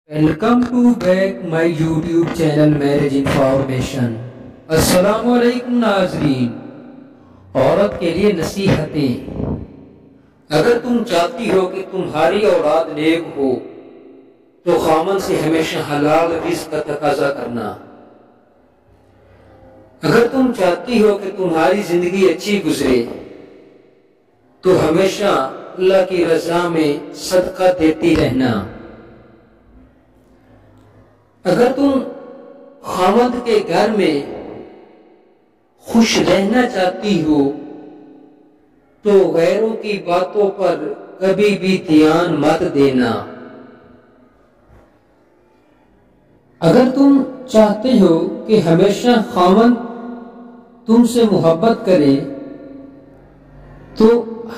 Welcome to back my YouTube channel marriage information. السلام علیکم ناظرین۔ عورت کے لیے نصیحتیں۔ اگر تم چاہتی ہو کہ تمہاری اولاد نیک ہو تو خاوند سے ہمیشہ حلال رزق کا تقاضا کرنا۔ اگر تم چاہتی ہو کہ تمہاری زندگی اچھی گزرے تو ہمیشہ اللہ کی رضا میں صدقہ دیتی رہنا۔ اگر تم خاوند کے گھر میں خوش رہنا چاہتی ہو تو غیروں کی باتوں پر کبھی بھی دھیان مت دینا۔ اگر تم چاہتے ہو کہ ہمیشہ خاوند تم سے محبت کرے تو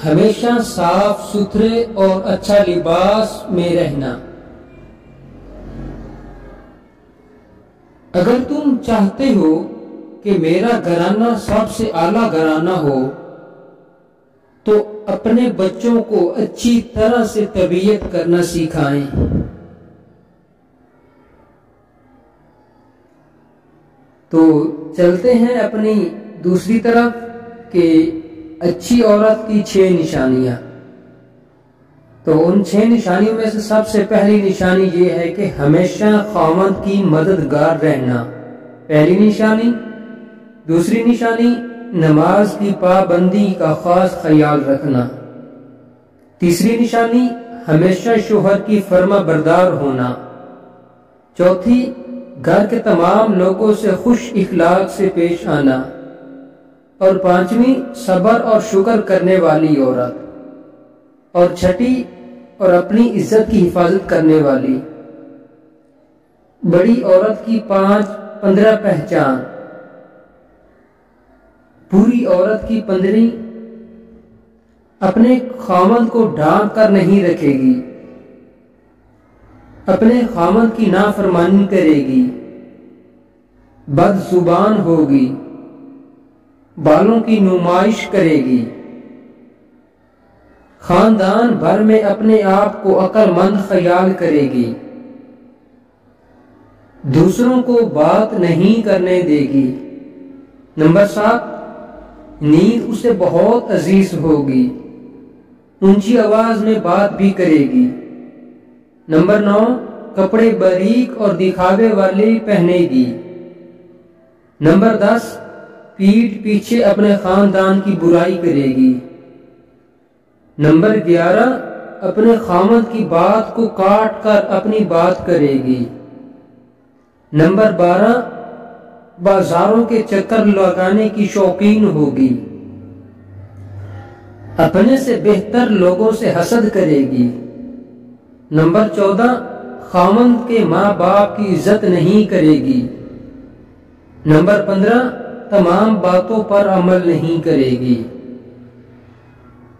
ہمیشہ صاف ستھرے اور اچھا لباس میں رہنا۔ اگر تم چاہتے ہو کہ میرا گھرانہ سب سے اعلیٰ گھرانہ ہو تو اپنے بچوں کو اچھی طرح سے تربیت کرنا سکھائیں۔ تو چلتے ہیں اپنی دوسری طرف کہ اچھی عورت کی 6 نشانیاں۔ تو ان 6 نشانیوں میں سے سب سے پہلی نشانی یہ ہے کہ ہمیشہ خاوند کی مددگار رہنا، پہلی نشانی۔ دوسری نشانی نماز کی پابندی کا خاص خیال رکھنا۔ تیسری نشانی ہمیشہ شوہر کی فرما بردار ہونا۔ چوتھی گھر کے تمام لوگوں سے خوش اخلاق سے پیش آنا۔ اور پانچویں صبر اور شکر کرنے والی عورت۔ اور چھٹی اور اپنی عزت کی حفاظت کرنے والی۔ بڑی عورت کی 15 پہچان۔ بری عورت کی 15 اپنے خاوند کو ڈھانپ کر نہیں رکھے گی، اپنے خاوند کی نافرمانی کرے گی، بد زبان ہوگی، بالوں کی نمائش کرے گی، خاندان بھر میں اپنے آپ کو عقل مند خیال کرے گی، دوسروں کو بات نہیں کرنے دے گی۔ نمبر 7 نیند اسے بہت عزیز ہوگی، اونچی آواز میں بات بھی کرے گی۔ نمبر 9 کپڑے باریک اور دکھاوے والے پہنے گی۔ نمبر 10 پیٹھ پیچھے اپنے خاندان کی برائی کرے گی۔ نمبر 11 اپنے خاوند کی بات کو کاٹ کر اپنی بات کرے گی۔ نمبر 12 بازاروں کے چکر لگانے کی شوقین ہوگی، اپنے سے بہتر لوگوں سے حسد کرے گی۔ نمبر 14 خاوند کے ماں باپ کی عزت نہیں کرے گی۔ نمبر 15 تمام باتوں پر عمل نہیں کرے گی۔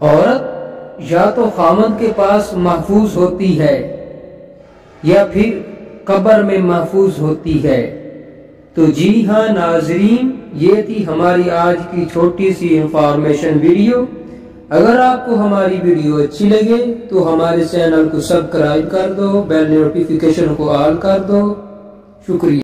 عورت یا تو خاوند کے پاس محفوظ ہوتی ہے یا پھر قبر میں محفوظ ہوتی ہے۔ تو جی ہاں ناظرین، یہ تھی ہماری آج کی چھوٹی سی انفارمیشن ویڈیو۔ اگر آپ کو ہماری ویڈیو اچھی لگے تو ہمارے چینل کو سبسکرائب کر دو، بیل نوٹیفیکیشن کو آل کر دو۔ شکریہ۔